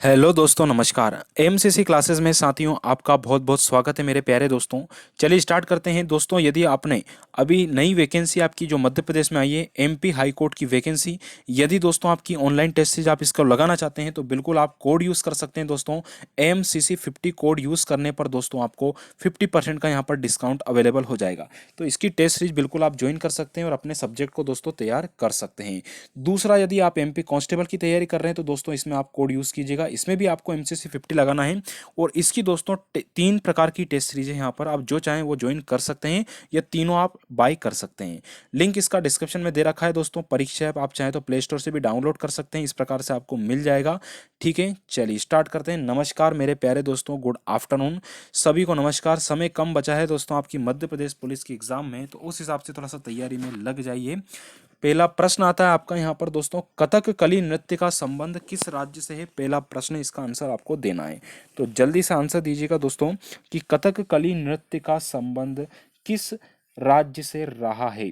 Hello दोस्तों, नमस्कार। MCC classes में साथियों आपका बहुत बहुत स्वागत है मेरे प्यारे दोस्तों। चलिए स्टार्ट करते हैं दोस्तों। यदि आपने अभी नई वैकेंसी आपकी जो मध्य प्रदेश में आई है एमपी हाई कोर्ट की वैकेंसी, यदि दोस्तों आपकी ऑनलाइन टेस्ट सीरीज आप इसको लगाना चाहते हैं तो बिल्कुल आप कोड यूज़ कर सकते हैं दोस्तों। MCC 50 कोड यूज़ करने पर दोस्तों आपको 50% का यहाँ पर डिस्काउंट अवेलेबल हो जाएगा। तो इसकी टेस्ट सीरीज बिल्कुल आप ज्वाइन कर सकते हैं और अपने सब्जेक्ट को दोस्तों तैयार कर सकते हैं। दूसरा, यदि आप एमपी कांस्टेबल की तैयारी कर रहे हैं तो दोस्तों इसमें आप कोड यूज़ कीजिएगा। इसमें भी आपको MCC 50 लगाना है और इसकी दोस्तों 3 प्रकार की टेस्ट सीरीज है। यहाँ पर आप जो चाहें वो ज्वाइन कर सकते हैं या तीनों आप बाई कर सकते हैं। लिंक इसका डिस्क्रिप्शन में दे रखा है दोस्तों। परीक्षा ऐप आप चाहें तो प्ले स्टोर से भी डाउनलोड कर सकते हैं। इस प्रकार से आपको मिल जाएगा। ठीक है, चलिए स्टार्ट करते हैं। नमस्कार मेरे प्यारे दोस्तों, गुड आफ्टरनून सभी को। नमस्कार। समय कम बचा है दोस्तों आपकी मध्य प्रदेश पुलिस की एग्जाम में, तो उस हिसाब से थोड़ा सा तैयारी में लग जाइए। पहला प्रश्न आता है आपका यहाँ पर दोस्तों, कथकली नृत्य का संबंध किस राज्य से है? पहला प्रश्न, इसका आंसर आपको देना है। तो जल्दी से आंसर दीजिएगा दोस्तों कि कथकली नृत्य का संबंध किस राज्य से रहा है।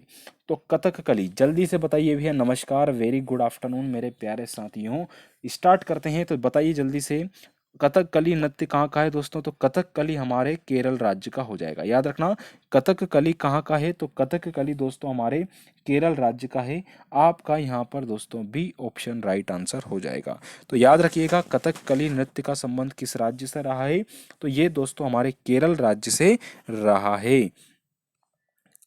तो कथकली, जल्दी से बताइए भैया। नमस्कार, वेरी गुड आफ्टरनून मेरे प्यारे साथियों। स्टार्ट करते हैं, तो बताइए जल्दी से। कथकली नृत्य कहाँ का है दोस्तों? तो कथकली हमारे केरल राज्य का हो जाएगा। याद रखना, कथकली कहाँ का है? तो कथकली दोस्तों हमारे केरल राज्य का है। आपका यहाँ पर दोस्तों बी ऑप्शन राइट आंसर हो जाएगा। तो याद रखिएगा, कथकली नृत्य का संबंध किस राज्य से रहा है? तो ये दोस्तों हमारे केरल राज्य से रहा है।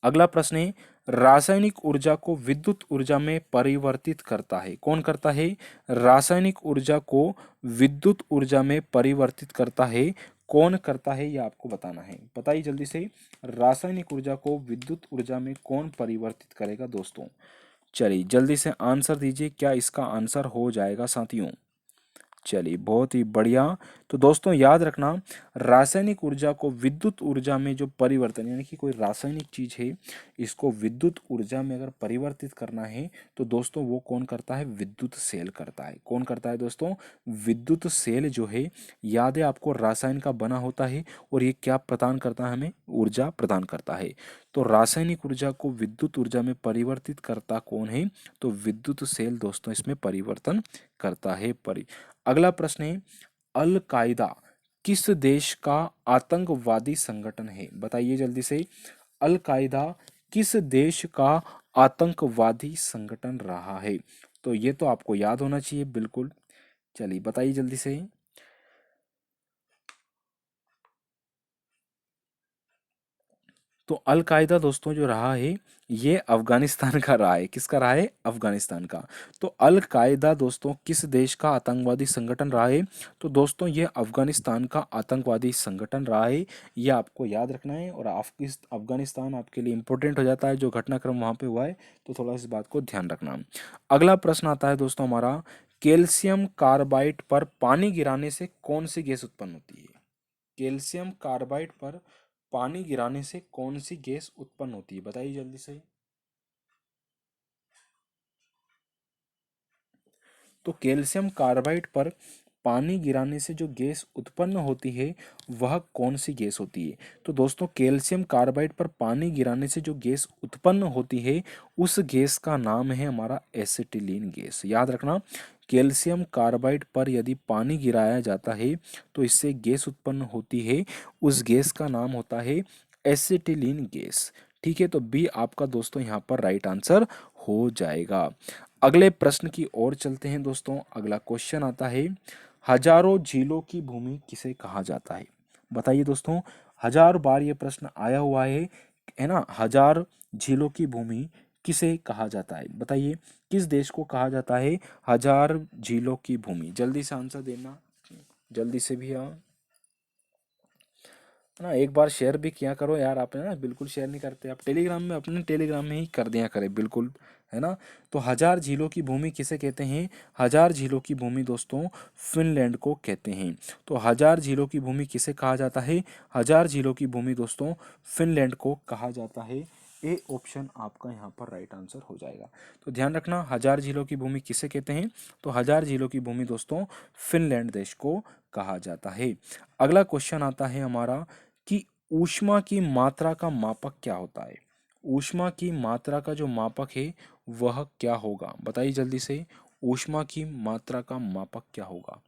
अगला प्रश्न है, रासायनिक ऊर्जा को विद्युत ऊर्जा में परिवर्तित करता है। कौन करता है? रासायनिक ऊर्जा को विद्युत ऊर्जा में परिवर्तित करता है। कौन करता है ये आपको बताना है। बताइए जल्दी से, रासायनिक ऊर्जा को विद्युत ऊर्जा में कौन परिवर्तित करेगा दोस्तों? चलिए जल्दी से आंसर दीजिए। क्या इसका आंसर हो जाएगा साथियों? चलिए बहुत ही बढ़िया। तो दोस्तों याद रखना, रासायनिक ऊर्जा को विद्युत ऊर्जा में जो परिवर्तन, यानी कि कोई रासायनिक चीज है, इसको विद्युत ऊर्जा में अगर परिवर्तित करना है तो दोस्तों वो कौन करता है? विद्युत सेल करता है। कौन करता है दोस्तों? विद्युत सेल जो है, याद है आपको, रासायन का बना होता है और ये क्या प्रदान करता है? हमें ऊर्जा प्रदान करता है। तो रासायनिक ऊर्जा को विद्युत ऊर्जा में परिवर्तित करता कौन है? तो विद्युत सेल दोस्तों इसमें परिवर्तन करता है। अगला प्रश्न है, अल कायदा किस देश का आतंकवादी संगठन है? बताइए जल्दी से, अल कायदा किस देश का आतंकवादी संगठन रहा है? तो ये तो आपको याद होना चाहिए बिल्कुल। चलिए बताइए जल्दी से। तो अल कायदा दोस्तों जो रहा है, ये अफगानिस्तान का रहा है। किसका रहा है? अफगानिस्तान का। तो अल कायदा दोस्तों किस देश का आतंकवादी संगठन रहा है? तो दोस्तों ये अफगानिस्तान का आतंकवादी संगठन रहा है। ये आपको याद रखना है और इस अफगानिस्तान आपके लिए इंपॉर्टेंट हो जाता है, जो घटनाक्रम वहाँ पे हुआ है, तो थोड़ा इस बात को ध्यान रखना। अगला प्रश्न आता है दोस्तों हमारा, कैल्शियम कार्बाइड पर पानी गिराने से कौन सी गैस उत्पन्न होती है? कैल्शियम कार्बाइड पर पानी गिराने से कौन सी गैस उत्पन्न होती है? बताइए जल्दी से। तो कैल्शियम कार्बाइड पर पानी गिराने से जो गैस उत्पन्न होती है वह कौन सी गैस होती है? तो दोस्तों कैल्शियम कार्बाइड पर पानी गिराने से जो गैस उत्पन्न होती है उस गैस का नाम है हमारा एसिटिलीन गैस। याद रखना, कैल्शियम कार्बाइड पर यदि पानी गिराया जाता है तो इससे गैस उत्पन्न होती है, उस गैस का नाम होता है एसिटिलीन गैस। ठीक है, तो बी आपका दोस्तों यहाँ पर राइट आंसर हो जाएगा। अगले प्रश्न की ओर चलते हैं दोस्तों। अगला क्वेश्चन आता है, हजारों झीलों की भूमि किसे कहा जाता है? बताइए दोस्तों, हजार बार ये प्रश्न आया हुआ है ना। हजार झीलों की भूमि किसे कहा जाता है? बताइए किस देश को कहा जाता है हजार झीलों की भूमि? जल्दी से आंसर देना, जल्दी से भी। हाँ, है ना, एक बार शेयर भी किया करो यार। आप है ना बिल्कुल शेयर नहीं करते आप टेलीग्राम में, अपने टेलीग्राम में ही कर दिया करें बिल्कुल, है ना। तो हजार झीलों की भूमि किसे कहते हैं? हजार झीलों की भूमि दोस्तों फिनलैंड को कहते हैं। तो हजार झीलों की भूमि किसे कहा जाता है? हजार झीलों की भूमि दोस्तों फिनलैंड को कहा जाता है। ए ऑप्शन आपका यहाँ पर राइट आंसर हो जाएगा। तो ध्यान रखना, हजार झीलों की भूमि किसे कहते हैं? तो हजार झीलों की भूमि दोस्तों फिनलैंड देश को कहा जाता है। अगला क्वेश्चन आता है हमारा कि ऊष्मा की मात्रा का मापक क्या होता है? ऊष्मा की मात्रा का जो मापक है वह क्या होगा? बताइए जल्दी से, ऊष्मा की मात्रा का मापक क्या होगा?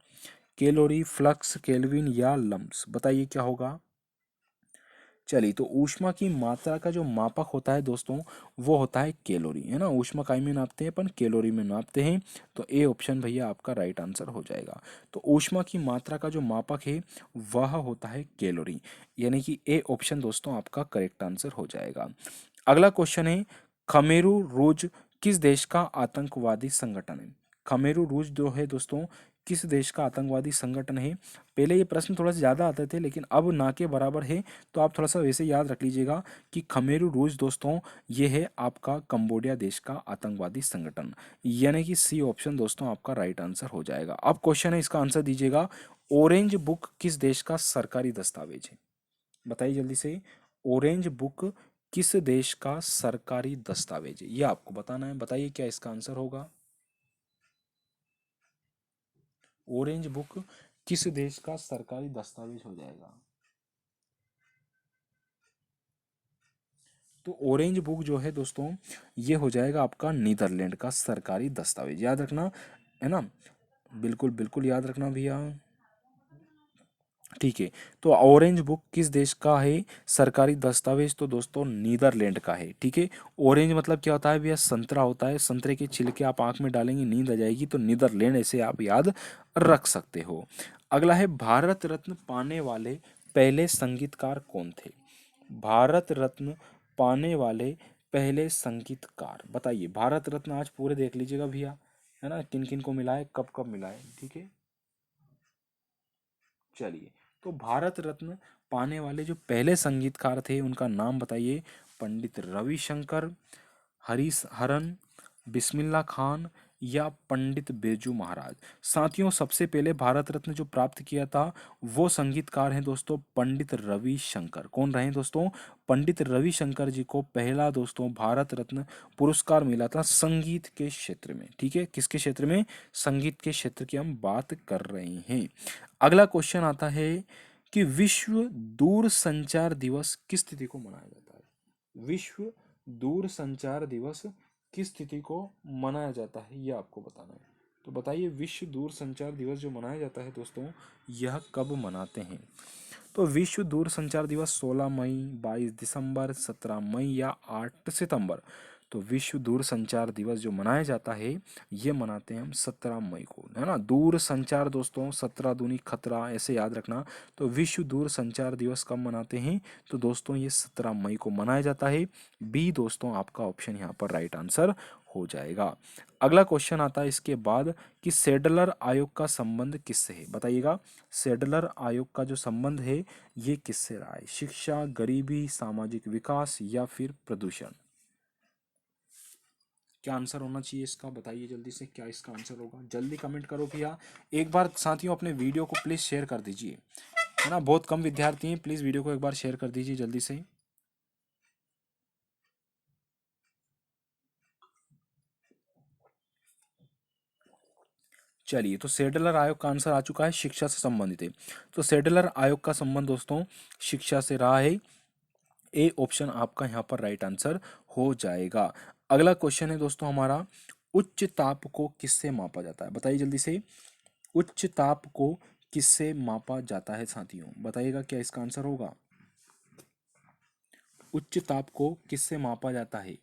कैलोरी, फ्लक्स, केल्विन या लम्स, बताइए क्या होगा। चलिए, तो ऊष्मा की मात्रा का जो मापक होता है दोस्तों वो होता है कैलोरी, है ना। ऊष्मा काय में नापते हैं अपन, कैलोरी में नापते हैं। तो ए ऑप्शन भैया आपका राइट आंसर हो जाएगा। तो ऊष्मा की मात्रा का जो मापक है वह होता है कैलोरी, यानी कि ए ऑप्शन दोस्तों आपका करेक्ट आंसर हो जाएगा। अगला क्वेश्चन है, खमेरू रूज किस देश का आतंकवादी संगठन है। खमेरू रूज जो है दोस्तों किस देश का आतंकवादी संगठन है। पहले ये प्रश्न थोड़ा सा ज़्यादा आते थे लेकिन अब ना के बराबर है, तो आप थोड़ा सा वैसे याद रख लीजिएगा कि खमेरू रूज दोस्तों ये है आपका कंबोडिया देश का आतंकवादी संगठन, यानी कि सी ऑप्शन दोस्तों आपका राइट आंसर हो जाएगा। अब क्वेश्चन है, इसका आंसर दीजिएगा। ऑरेंज बुक किस देश का सरकारी दस्तावेज है, बताइए जल्दी से। ऑरेंज बुक किस देश का सरकारी दस्तावेज है, ये आपको बताना है। बताइए क्या इसका आंसर होगा। ऑरेंज बुक किस देश का सरकारी दस्तावेज हो जाएगा। तो ऑरेंज बुक जो है दोस्तों ये हो जाएगा आपका नीदरलैंड का सरकारी दस्तावेज, याद रखना, है ना। बिल्कुल बिल्कुल याद रखना भैया। ठीक है, तो ऑरेंज बुक किस देश का है सरकारी दस्तावेज, तो दोस्तों नीदरलैंड का है। ठीक है, ऑरेंज मतलब क्या होता है भैया, संतरा होता है। संतरे के छिलके आप आंख में डालेंगे नींद आ जाएगी, तो नीदरलैंड ऐसे आप याद रख सकते हो। अगला है, भारत रत्न पाने वाले पहले संगीतकार कौन थे। भारत रत्न पाने वाले पहले संगीतकार, बताइए। भारत रत्न आज पूरे देख लीजिएगा भैया, है ना, किन किन को मिला है, कब कब मिला है। ठीक है, चलिए, तो भारत रत्न पाने वाले जो पहले संगीतकार थे उनका नाम बताइए। पंडित रविशंकर, हरीश हरन, बिस्मिल्लाह खान या पंडित बिरजू महाराज। साथियों, सबसे पहले भारत रत्न जो प्राप्त किया था वो संगीतकार हैं दोस्तों पंडित रविशंकर। कौन रहे दोस्तों, पंडित रविशंकर जी को पहला दोस्तों भारत रत्न पुरस्कार मिला था संगीत के क्षेत्र में। ठीक है, किसके क्षेत्र में, संगीत के क्षेत्र की हम बात कर रहे हैं। अगला क्वेश्चन आता है कि विश्व दूरसंचार दिवस किस तिथि को मनाया जाता है। विश्व दूरसंचार दिवस किस तिथि को मनाया जाता है, यह आपको बताना है। तो बताइए, विश्व दूरसंचार दिवस जो मनाया जाता है दोस्तों यह कब मनाते हैं। तो विश्व दूरसंचार दिवस 16 मई, 22 दिसंबर, 17 मई या 8 सितंबर। तो विश्व दूरसंचार दिवस जो मनाया जाता है ये मनाते हैं हम 17 मई को, है ना। दूर संचार दोस्तों 17 दूनी खतरा, ऐसे याद रखना। तो विश्व दूर संचार दिवस कब मनाते हैं, तो दोस्तों ये 17 मई को मनाया जाता है। बी दोस्तों आपका ऑप्शन यहाँ पर राइट आंसर हो जाएगा। अगला क्वेश्चन आता है इसके बाद कि सेडलर आयोग का संबंध किससे है, बताइएगा। सेडलर आयोग का जो संबंध है ये किससे रहा है, शिक्षा, गरीबी, सामाजिक विकास या फिर प्रदूषण। क्या आंसर होना चाहिए इसका, बताइए जल्दी से क्या इसका आंसर होगा, जल्दी कमेंट करो भैया। एक बार साथियों अपने वीडियो को प्लीज़ शेयर कर दीजिए, है ना, बहुत कम विद्यार्थी हैं, प्लीज़ वीडियो को एक बार शेयर कर दीजिए जल्दी से। चलिए, तो सेडलर आयोग का आंसर आ चुका है, शिक्षा से संबंधित है। तो सेडलर आयोग का संबंध दोस्तों शिक्षा से रहा है। ए ऑप्शन आपका यहाँ पर राइट आंसर हो जाएगा। अगला क्वेश्चन है दोस्तों हमारा, उच्च ताप को किससे मापा जाता है, बताइए जल्दी से। उच्च ताप को किससे मापा जाता है साथियों, बताइएगा क्या इसका आंसर होगा। उच्च ताप को किससे मापा जाता है,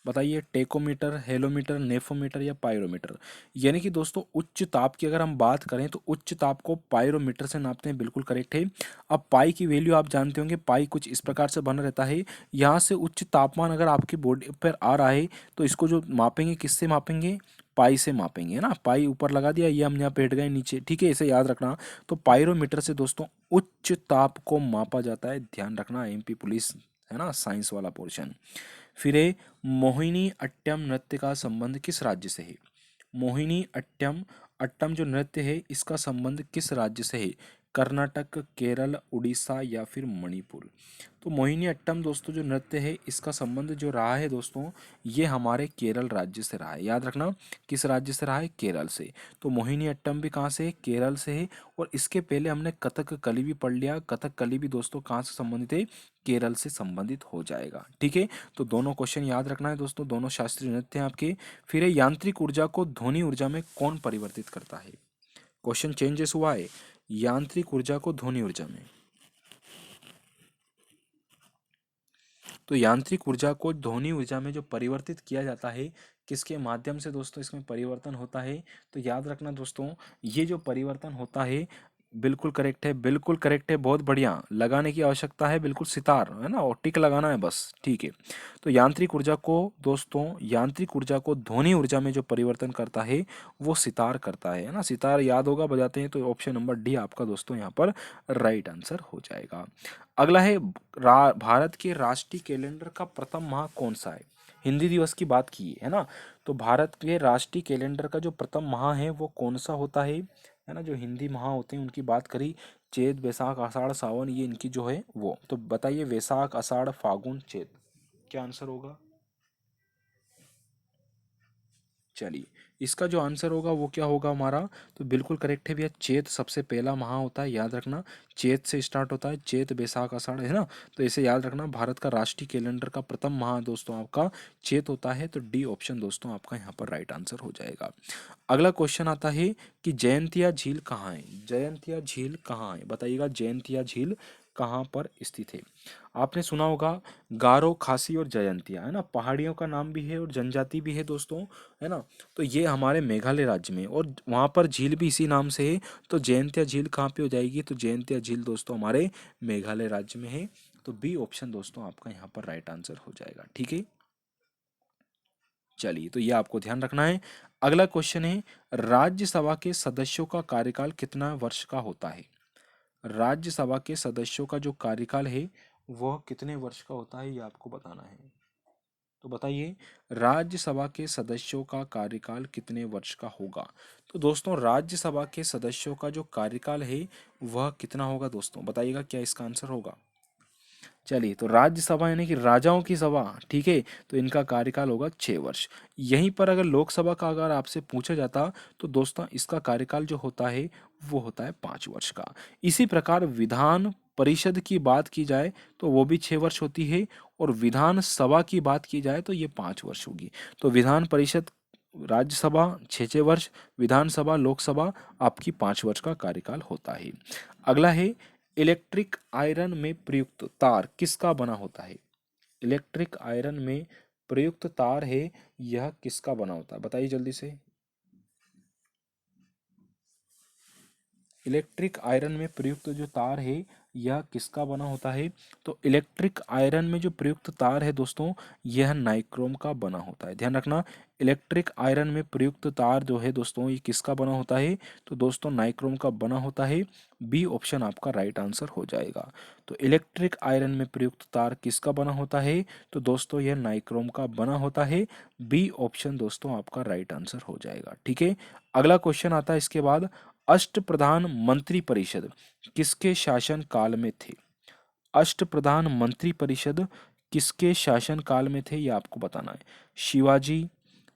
बताइए। टेकोमीटर, हेलोमीटर, नेफोमीटर या पायरोमीटर। यानी कि दोस्तों उच्च ताप की अगर हम बात करें तो उच्च ताप को पायरोमीटर से नापते हैं, बिल्कुल करेक्ट है। अब पाई की वैल्यू आप जानते होंगे, पाई कुछ इस प्रकार से बना रहता है। यहाँ से उच्च तापमान अगर आपकी बॉडी पर आ रहा है तो इसको जो मापेंगे किससे मापेंगे, पाई से मापेंगे, है ना। पाई ऊपर लगा दिया, ये हम यहाँ पे हट गए नीचे, ठीक है, इसे याद रखना। तो पायरोमीटर से दोस्तों उच्च ताप को मापा जाता है, ध्यान रखना, एमपी पुलिस, है ना, साइंस वाला पोर्शन। फिर है, मोहिनी अट्टम नृत्य का संबंध किस राज्य से है। मोहिनी अट्टम, अट्टम जो नृत्य है इसका संबंध किस राज्य से है, कर्नाटक, केरल, उड़ीसा या फिर मणिपुर। तो मोहिनी अट्टम दोस्तों जो नृत्य है इसका संबंध जो रहा है दोस्तों ये हमारे केरल राज्य से रहा है, याद रखना, किस राज्य से रहा है, केरल से। तो मोहिनी अट्टम भी कहाँ से है, केरल से है। और इसके पहले हमने कथक कली भी पढ़ लिया, कथक कली भी दोस्तों कहाँ से संबंधित है, केरल से संबंधित हो जाएगा। ठीक है, तो दोनों क्वेश्चन याद रखना है दोस्तों, दोनों शास्त्रीय नृत्य हैं आपके। फिर है, यांत्रिक ऊर्जा को ध्वनि ऊर्जा में कौन परिवर्तित करता है। क्वेश्चन चेंजेस हुआ है यांत्रिक ऊर्जा को ध्वनि ऊर्जा में। तो यांत्रिक ऊर्जा को ध्वनि ऊर्जा में जो परिवर्तित किया जाता है, किसके माध्यम से दोस्तों इसमें परिवर्तन होता है? तो याद रखना दोस्तों, ये जो परिवर्तन होता है, बिल्कुल करेक्ट है, बिल्कुल करेक्ट है, बहुत बढ़िया। लगाने की आवश्यकता है बिल्कुल सितार, है ना, और टिक लगाना है बस, ठीक है। तो यांत्रिक ऊर्जा को दोस्तों, यांत्रिक ऊर्जा को ध्वनि ऊर्जा में जो परिवर्तन करता है वो सितार करता है ना। सितार याद होगा, बजाते हैं, तो ऑप्शन नंबर डी आपका दोस्तों यहाँ पर राइट आंसर हो जाएगा। अगला है भारत के राष्ट्रीय कैलेंडर का प्रथम माह कौन सा है? हिंदी दिवस की बात की है ना, तो भारत के राष्ट्रीय कैलेंडर का जो प्रथम माह है वो कौन सा होता है ना। जो हिंदी माह होते हैं उनकी बात करी, चैत वैशाख आषाढ़ सावन, ये इनकी जो है वो, तो बताइए वैशाख आषाढ़ फागुन चैत, क्या आंसर होगा? चलिए, इसका जो आंसर होगा वो क्या होगा हमारा? तो बिल्कुल करेक्ट है भैया, चैत सबसे पहला माह होता है, याद रखना। चैत से स्टार्ट होता है, चैत वैशाख आषाढ़, है ना। तो इसे याद रखना, भारत का राष्ट्रीय कैलेंडर का प्रथम माह दोस्तों आपका चैत होता है। तो डी ऑप्शन दोस्तों आपका यहाँ पर राइट आंसर हो जाएगा। अगला क्वेश्चन आता है कि जयंतिया झील कहाँ है? जयंतिया झील कहाँ है बताइएगा, जयंतिया झील कहाँ पर स्थित है? आपने सुना होगा गारो, खासी और जयंतिया, है ना, पहाड़ियों का नाम भी है और जनजाति भी है दोस्तों, है ना। तो ये हमारे मेघालय राज्य में, और वहाँ पर झील भी इसी नाम से है। तो जयंतिया झील कहाँ पे हो जाएगी? तो जयंतिया झील दोस्तों हमारे मेघालय राज्य में है। तो बी ऑप्शन दोस्तों आपका यहाँ पर राइट आंसर हो जाएगा, ठीक है। चलिए, तो ये आपको ध्यान रखना है। अगला क्वेश्चन है, राज्यसभा के सदस्यों का कार्यकाल कितना वर्ष का होता है? राज्यसभा के सदस्यों का जो कार्यकाल है वह कितने वर्ष का होता है, ये आपको बताना है। तो बताइए, राज्यसभा के सदस्यों का कार्यकाल कितने वर्ष का होगा? तो दोस्तों, राज्यसभा के सदस्यों का जो कार्यकाल है वह कितना होगा दोस्तों, बताइएगा क्या इसका आंसर होगा? चलिए, तो राज्यसभा यानी कि राजाओं की सभा, ठीक है, तो इनका कार्यकाल होगा 6 वर्ष। यहीं पर अगर लोकसभा का अगर आपसे पूछा जाता, तो दोस्तों इसका कार्यकाल जो होता है वो होता है 5 वर्ष का। इसी प्रकार विधान परिषद की बात की जाए तो वो भी 6 वर्ष होती है, और विधान सभा की बात की जाए तो ये 5 वर्ष होगी। तो विधान परिषद, राज्यसभा 6 6 वर्ष, विधानसभा लोकसभा आपकी 5 वर्ष का कार्यकाल होता है। अगला है, इलेक्ट्रिक आयरन में प्रयुक्त तार किसका बना होता है? इलेक्ट्रिक आयरन में प्रयुक्त तार है, यह किसका बना होता है, बताइए जल्दी से। इलेक्ट्रिक आयरन में प्रयुक्त जो तार है यह किसका बना होता है? तो इलेक्ट्रिक आयरन में जो प्रयुक्त तार है दोस्तों, यह नाइक्रोम का बना होता है। ध्यान रखना, इलेक्ट्रिक आयरन में प्रयुक्त तार जो है दोस्तों ये किसका बना होता है? तो दोस्तों नाइक्रोम का बना होता है। बी ऑप्शन आपका राइट आंसर हो जाएगा। तो इलेक्ट्रिक आयरन में प्रयुक्त तार किसका बना होता है? तो दोस्तों यह नाइक्रोम का बना होता है। बी ऑप्शन दोस्तों आपका राइट आंसर हो जाएगा, ठीक है। अगला क्वेश्चन आता है इसके बाद, अष्टप्रधान मंत्री परिषद किसके शासन काल में थे? अष्टप्रधान मंत्री परिषद किसके शासन काल में थे, ये आपको बताना है। शिवाजी,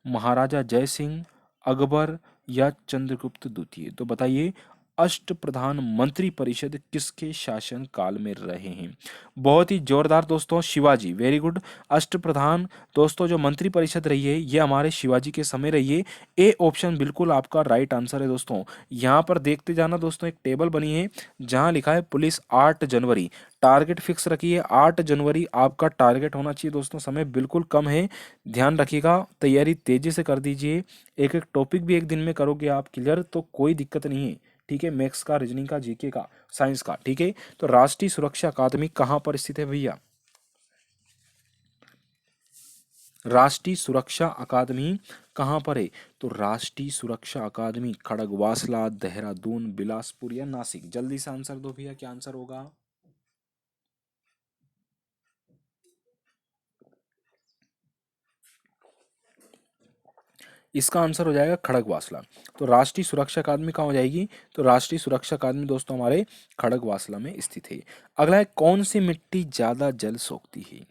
महाराजा जय सिंह, अकबर या चंद्रगुप्त द्वितीय, तो बताइए अष्टप्रधान मंत्री परिषद किसके शासन काल में रहे हैं? बहुत ही जोरदार दोस्तों, शिवाजी, वेरी गुड। अष्टप्रधान दोस्तों जो मंत्री परिषद रही है ये हमारे शिवाजी के समय रही है। ए ऑप्शन बिल्कुल आपका राइट आंसर है दोस्तों। यहाँ पर देखते जाना दोस्तों, एक टेबल बनी है जहाँ लिखा है पुलिस 8 जनवरी, टारगेट फिक्स रखिए 8 जनवरी आपका टारगेट होना चाहिए दोस्तों। समय बिल्कुल कम है, ध्यान रखिएगा, तैयारी तेजी से कर दीजिए। एक एक टॉपिक भी एक दिन में करोगे आप क्लियर तो कोई दिक्कत नहीं है, ठीक है। मैथ्स का, रीजनिंग का, जीके का, साइंस का, ठीक है। तो राष्ट्रीय सुरक्षा अकादमी कहाँ पर स्थित है भैया? राष्ट्रीय सुरक्षा अकादमी कहाँ पर है? तो राष्ट्रीय सुरक्षा अकादमी खड़गवासला, देहरादून, बिलासपुर या नासिक, जल्दी से आंसर दो भैया, क्या आंसर होगा? इसका आंसर हो जाएगा खड़गवासला। तो राष्ट्रीय सुरक्षा अकादमी कहाँ हो जाएगी? तो राष्ट्रीय सुरक्षा अकादमी दोस्तों हमारे खड़गवासला में स्थित है। अगला है, कौन सी मिट्टी ज्यादा जल सोखती है?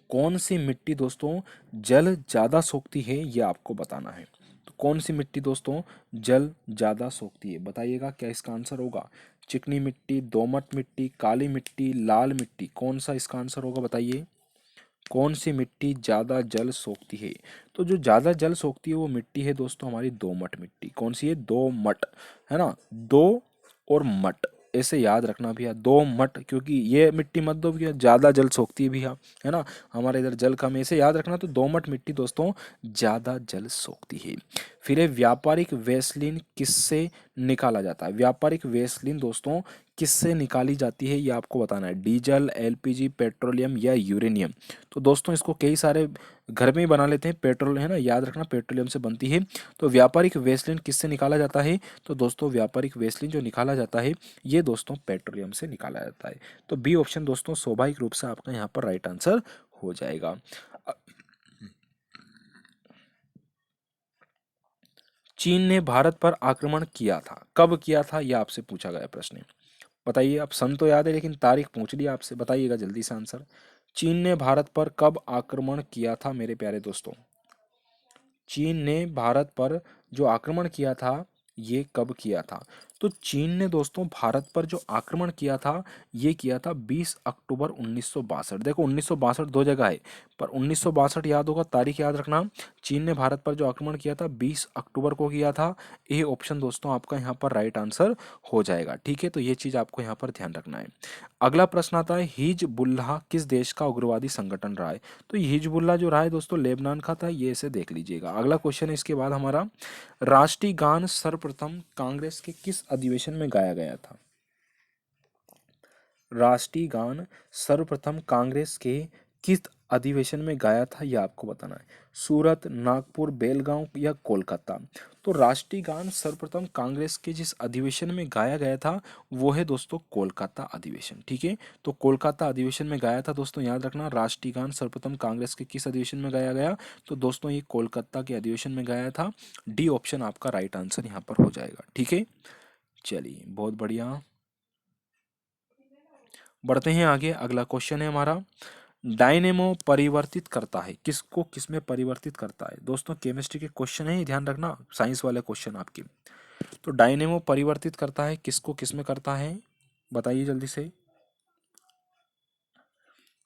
कौन सी मिट्टी दोस्तों जल ज्यादा सोखती है, यह आपको बताना है। तो कौन सी मिट्टी दोस्तों जल ज्यादा सोखती है, बताइएगा क्या इसका आंसर होगा? चिकनी मिट्टी, दोमट मिट्टी, काली मिट्टी, लाल मिट्टी, कौन सा इसका आंसर होगा बताइए? कौन सी मिट्टी ज़्यादा जल सोखती है? तो जो ज़्यादा जल सोखती है वो मिट्टी है दोस्तों हमारी दोमट मिट्टी। कौन सी है? दोमट, है ना। दो और मट, ऐसे याद रखना भैया, दो मट, क्योंकि ये मिट्टी मत दो भैया, ज़्यादा जल सोखती है भैया, है ना। हमारे इधर जल कम है, ऐसे याद रखना। तो दोमट मिट्टी दोस्तों ज़्यादा जल सोखती है। फिर है व्यापारिक वैसलीन किससे निकाला जाता है? व्यापारिक वैसलीन दोस्तों किससे निकाली जाती है ये आपको बताना है। डीजल, एलपीजी, पेट्रोलियम या यूरेनियम। तो दोस्तों इसको कई सारे घर में ही बना लेते हैं, पेट्रोल, है ना, याद रखना पेट्रोलियम से बनती है। तो व्यापारिक वैसलीन किससे निकाला जाता है? तो दोस्तों व्यापारिक वैसलीन जो निकाला जाता है ये दोस्तों पेट्रोलियम से निकाला जाता है। तो बी ऑप्शन दोस्तों स्वाभाविक रूप से आपका यहाँ पर राइट आंसर हो जाएगा। चीन ने भारत पर आक्रमण किया था, कब किया था, यह आपसे पूछा गया प्रश्न है। बताइए, आप सन तो याद है लेकिन तारीख पूछ लिया आपसे, बताइएगा जल्दी से आंसर। चीन ने भारत पर कब आक्रमण किया था मेरे प्यारे दोस्तों? चीन ने भारत पर जो आक्रमण किया था ये कब किया था? तो चीन ने दोस्तों भारत पर जो आक्रमण किया था ये किया था 20 अक्टूबर 1962। देखो 1962 दो जगह है, पर 1962 याद होगा, तारीख याद रखना। चीन ने भारत पर जो आक्रमण किया था 20 अक्टूबर को किया था। ये ऑप्शन दोस्तों आपका यहाँ पर राइट आंसर हो जाएगा। ठीक है, तो ये चीज़ आपको यहाँ पर ध्यान रखना है। अगला प्रश्न आता है, हिजबुल्लाह किस देश का उग्रवादी संगठन रहा है? तो हिजबुल्लाह जो रहा है दोस्तों लेबनान का था, ये इसे देख लीजिएगा। अगला क्वेश्चन है इसके बाद हमारा, राष्ट्रीय गान सर्वप्रथम कांग्रेस के किस अधिवेशन में गाया गया था? राष्ट्रीय गान सर्वप्रथम कांग्रेस के किस अधिवेशन में गाया था यह आपको बताना है। सूरत, नागपुर, बेलगांव या कोलकाता। तो राष्ट्रीय गान सर्वप्रथम कांग्रेस के जिस अधिवेशन में गाया गया था वो है दोस्तों कोलकाता अधिवेशन। ठीक है, तो कोलकाता अधिवेशन में गाया था दोस्तों, याद रखना। राष्ट्रीय गान सर्वप्रथम कांग्रेस के किस अधिवेशन में गाया गया? तो दोस्तों ये कोलकाता के अधिवेशन में गाया था। डी ऑप्शन आपका राइट आंसर यहाँ पर हो जाएगा। ठीक है, चलिए बहुत बढ़िया, बढ़ते हैं आगे। अगला क्वेश्चन है हमारा, डायनेमो परिवर्तित करता है किसको, किसमें परिवर्तित करता है? दोस्तों केमिस्ट्री के क्वेश्चन है, ध्यान रखना, साइंस वाले क्वेश्चन आपके। तो डायनेमो परिवर्तित करता है किसको, किसमें करता है, बताइए जल्दी से।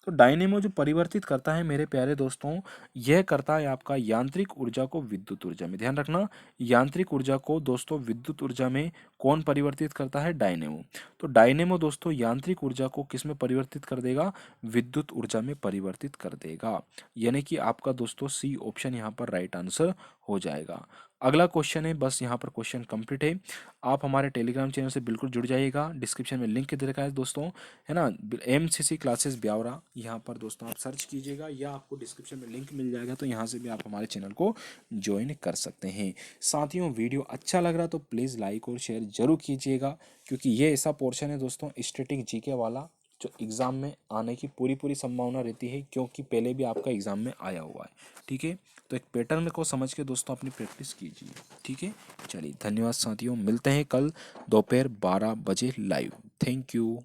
तो डायनेमो जो परिवर्तित करता है मेरे प्यारे दोस्तों, यह करता है आपका यांत्रिक ऊर्जा को विद्युत ऊर्जा में। ध्यान रखना, यांत्रिक ऊर्जा को दोस्तों विद्युत ऊर्जा में कौन परिवर्तित करता है? डायनेमो। तो डायनेमो दोस्तों यांत्रिक ऊर्जा को किस में परिवर्तित कर देगा? विद्युत ऊर्जा में परिवर्तित कर देगा। यानी कि आपका दोस्तों सी ऑप्शन यहाँ पर राइट आंसर हो जाएगा। अगला क्वेश्चन है, बस यहाँ पर क्वेश्चन कंप्लीट है। आप हमारे टेलीग्राम चैनल से बिल्कुल जुड़ जाइएगा, डिस्क्रिप्शन में लिंक दे रखा है दोस्तों, है ना। एमसीसी क्लासेस ब्यावरा यहाँ पर दोस्तों आप सर्च कीजिएगा या आपको डिस्क्रिप्शन में लिंक मिल जाएगा, तो यहाँ से भी आप हमारे चैनल को ज्वाइन कर सकते हैं। साथियों वीडियो अच्छा लग रहा तो प्लीज़ लाइक और शेयर जरूर कीजिएगा, क्योंकि ये ऐसा पोर्शन है दोस्तों स्टैटिक जीके वाला जो एग्ज़ाम में आने की पूरी पूरी संभावना रहती है, क्योंकि पहले भी आपका एग्ज़ाम में आया हुआ है। ठीक है, तो एक पैटर्न को समझ के दोस्तों अपनी प्रैक्टिस कीजिए। ठीक है, चलिए धन्यवाद साथियों, मिलते हैं कल दोपहर 12 बजे लाइव। Thank you.